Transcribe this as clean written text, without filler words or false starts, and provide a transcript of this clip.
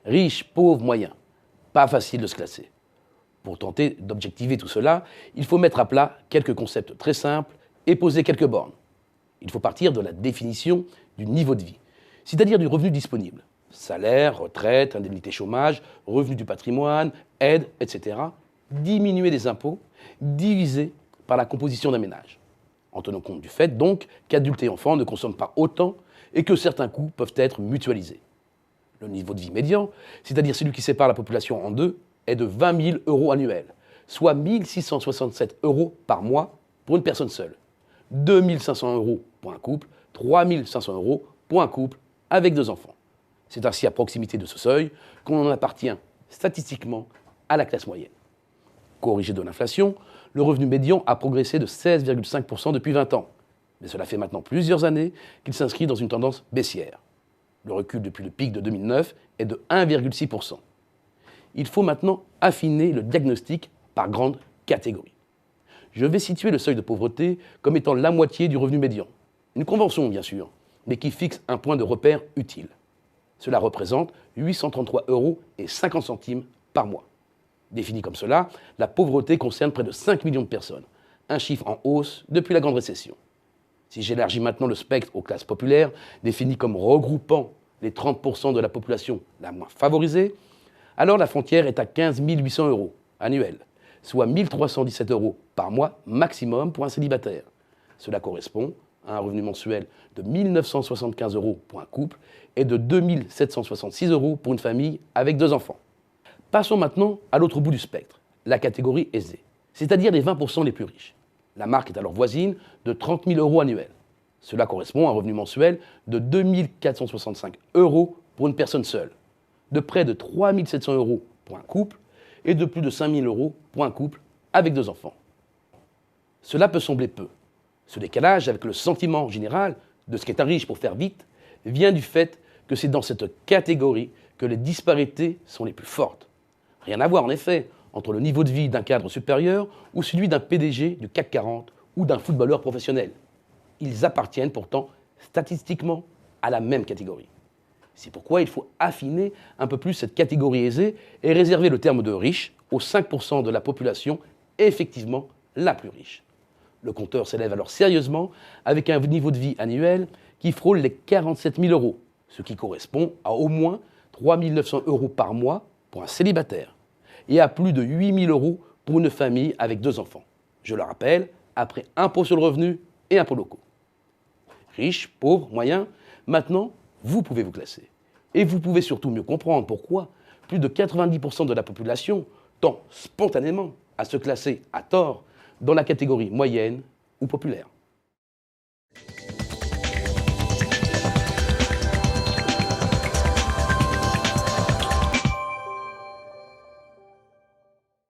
Riche, pauvre, moyen. Pas facile de se classer. Pour tenter d'objectiver tout cela, il faut mettre à plat quelques concepts très simples et poser quelques bornes. Il faut partir de la définition du niveau de vie, c'est-à-dire du revenu disponible. Salaire, retraite, indemnité chômage, revenu du patrimoine, aide, etc. Diminuer les impôts, divisé par la composition d'un ménage. En tenant compte du fait, donc, qu'adultes et enfants ne consomment pas autant et que certains coûts peuvent être mutualisés. Le niveau de vie médian, c'est-à-dire celui qui sépare la population en deux, est de 20 000 euros annuels, soit 1 667 euros par mois pour une personne seule, 2 500 euros pour un couple, 3 500 euros pour un couple avec 2 enfants. C'est ainsi à proximité de ce seuil qu'on en appartient statistiquement à la classe moyenne. Corrigé de l'inflation, le revenu médian a progressé de 16,5% depuis 20 ans. Mais cela fait maintenant plusieurs années qu'il s'inscrit dans une tendance baissière. Le recul depuis le pic de 2009 est de 1,6%. Il faut maintenant affiner le diagnostic par grande catégorie. Je vais situer le seuil de pauvreté comme étant la moitié du revenu médian. Une convention, bien sûr, mais qui fixe un point de repère utile. Cela représente 833,50 euros par mois. Définie comme cela, la pauvreté concerne près de 5 millions de personnes, un chiffre en hausse depuis la grande récession. Si j'élargis maintenant le spectre aux classes populaires, définies comme regroupant les 30% de la population la moins favorisée, alors la frontière est à 15 800 euros annuels, soit 1 317 euros par mois maximum pour un célibataire. Cela correspond à un revenu mensuel de 1 975 euros pour un couple et de 2 766 euros pour une famille avec 2 enfants. Passons maintenant à l'autre bout du spectre, la catégorie aisée, c'est-à-dire les 20% les plus riches. La marque est alors voisine de 30 000 euros annuels. Cela correspond à un revenu mensuel de 2 465 euros pour une personne seule, de près de 3 700 euros pour un couple et de plus de 5 000 euros pour un couple avec 2 enfants. Cela peut sembler peu. Ce décalage avec le sentiment général de ce qu'est un riche pour faire vite vient du fait que c'est dans cette catégorie que les disparités sont les plus fortes. Rien à voir en effet entre le niveau de vie d'un cadre supérieur ou celui d'un PDG du CAC 40 ou d'un footballeur professionnel. Ils appartiennent pourtant statistiquement à la même catégorie. C'est pourquoi il faut affiner un peu plus cette catégorie aisée et réserver le terme de riche aux 5% de la population effectivement la plus riche. Le compteur s'élève alors sérieusement avec un niveau de vie annuel qui frôle les 47 000 euros, ce qui correspond à au moins 3 900 euros par mois pour un célibataire et à plus de 8 000 euros pour une famille avec 2 enfants. Je le rappelle, après impôt sur le revenu et impôts locaux. Riche, pauvre, moyen, maintenant, vous pouvez vous classer. Et vous pouvez surtout mieux comprendre pourquoi plus de 90% de la population tend spontanément à se classer à tort dans la catégorie moyenne ou populaire.